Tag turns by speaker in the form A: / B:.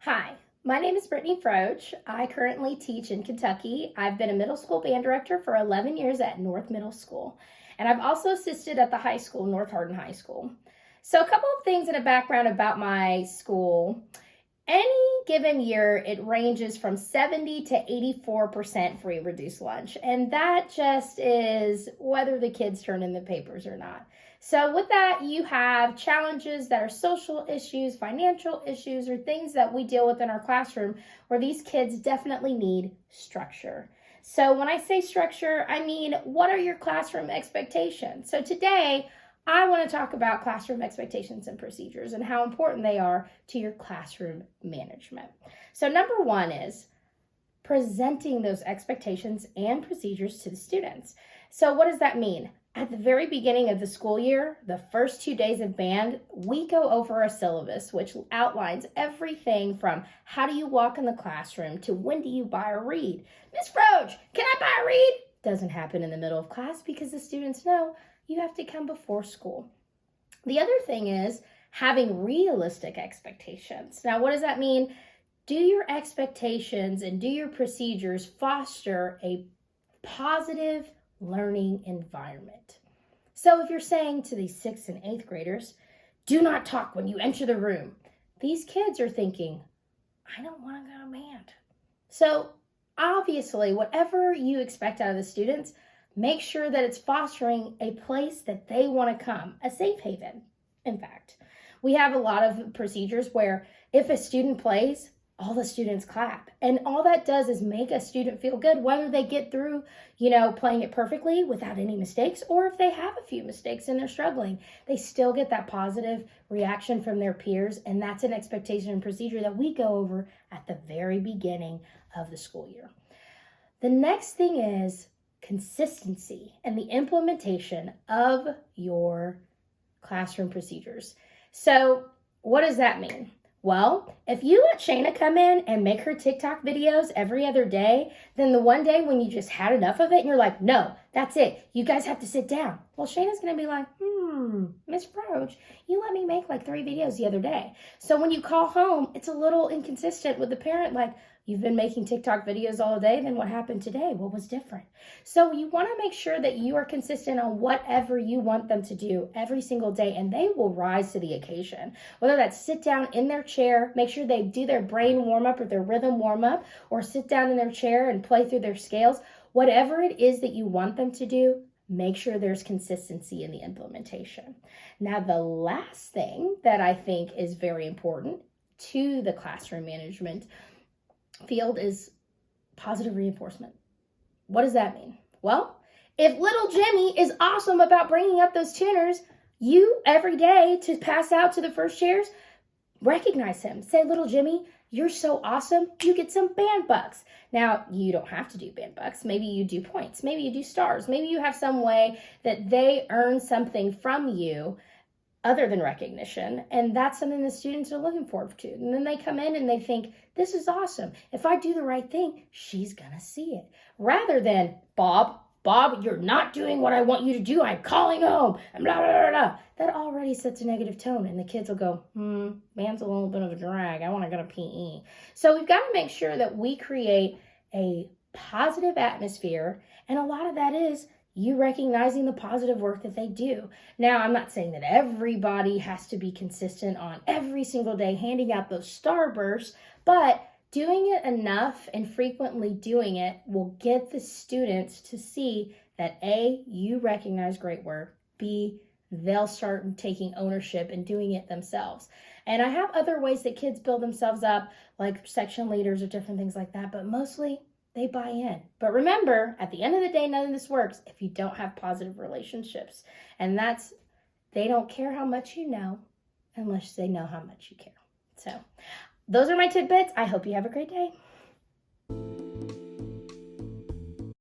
A: Hi, my name is Brittany Froedge. I currently teach in Kentucky. I've been a middle school band director for 11 years at North Middle School, and I've also assisted at the high school, North Hardin High School. So a couple of things in a background about my school. Any given year, it ranges from 70 to 84% free reduced lunch. And that just is whether the kids turn in the papers or not. So with that, you have challenges that are social issues, financial issues, or things that we deal with in our classroom where these kids definitely need structure. So when I say structure, I mean, what are your classroom expectations? So today, I want to talk about classroom expectations and procedures and how important they are to your classroom management. So number one is presenting those expectations and procedures to the students. So what does that mean? At the very beginning of the school year, the first 2 days of band, we go over a syllabus which outlines everything from how do you walk in the classroom to when do you buy a read. Miss Froedge, can I buy a read? Doesn't happen in the middle of class because the students know you have to come before school. The other thing is having realistic expectations. Now, what does that mean? Do your expectations and do your procedures foster a positive learning environment? So if you're saying to these 6th and 8th graders, do not talk when you enter the room, these kids are thinking, I don't want to go to band. So obviously, whatever you expect out of the students, make sure that it's fostering a place that they want to come, a safe haven. In fact, we have a lot of procedures where if a student plays, all the students clap. And all that does is make a student feel good, whether they get through, playing it perfectly without any mistakes, or if they have a few mistakes and they're struggling, they still get that positive reaction from their peers. And that's an expectation and procedure that we go over at the very beginning of the school year. The next thing is consistency and the implementation of your classroom procedures. So what does that mean? Well, if you let Shayna come in and make her TikTok videos every other day, then the one day when you just had enough of it and you're like, no, that's it, you guys have to sit down. Well, Shayna's going to be like, Miss Froedge, you let me make like 3 videos the other day. So when you call home, it's a little inconsistent with the parent, like, you've been making TikTok videos all day, then what happened today? What was different? So you want to make sure that you are consistent on whatever you want them to do every single day, and they will rise to the occasion. Whether that's sit down in their chair, make sure they do their brain warm-up or their rhythm warm-up, or sit down in their chair and play through their scales. Whatever it is that you want them to do, make sure there's consistency in the implementation. Now, the last thing that I think is very important to the classroom management field is positive reinforcement. What does that mean? Well, if little Jimmy is awesome about bringing up those tuners, you every day to pass out to the first chairs, recognize him. Say, little Jimmy, you're so awesome. You get some band bucks. Now, you don't have to do band bucks. Maybe you do points. Maybe you do stars. Maybe you have some way that they earn something from you other than recognition, and that's something the students are looking forward to. And then they come in and they think, this is awesome. If I do the right thing, she's gonna see it. Rather than, Bob, you're not doing what I want you to do. I'm calling home, and blah, blah, blah, blah. That already sets a negative tone, and the kids will go, band's a little bit of a drag. I wanna go to PE. So we've gotta make sure that we create a positive atmosphere, and a lot of that is you recognizing the positive work that they do. Now, I'm not saying that everybody has to be consistent on every single day handing out those starbursts, but doing it enough and frequently doing it will get the students to see that A, you recognize great work, B, they'll start taking ownership and doing it themselves. And I have other ways that kids build themselves up, like section leaders or different things like that, but mostly they buy in. But remember, at the end of the day, none of this works if you don't have positive relationships. And that's, they don't care how much you know unless they know how much you care. So those are my tidbits. I hope you have a great day.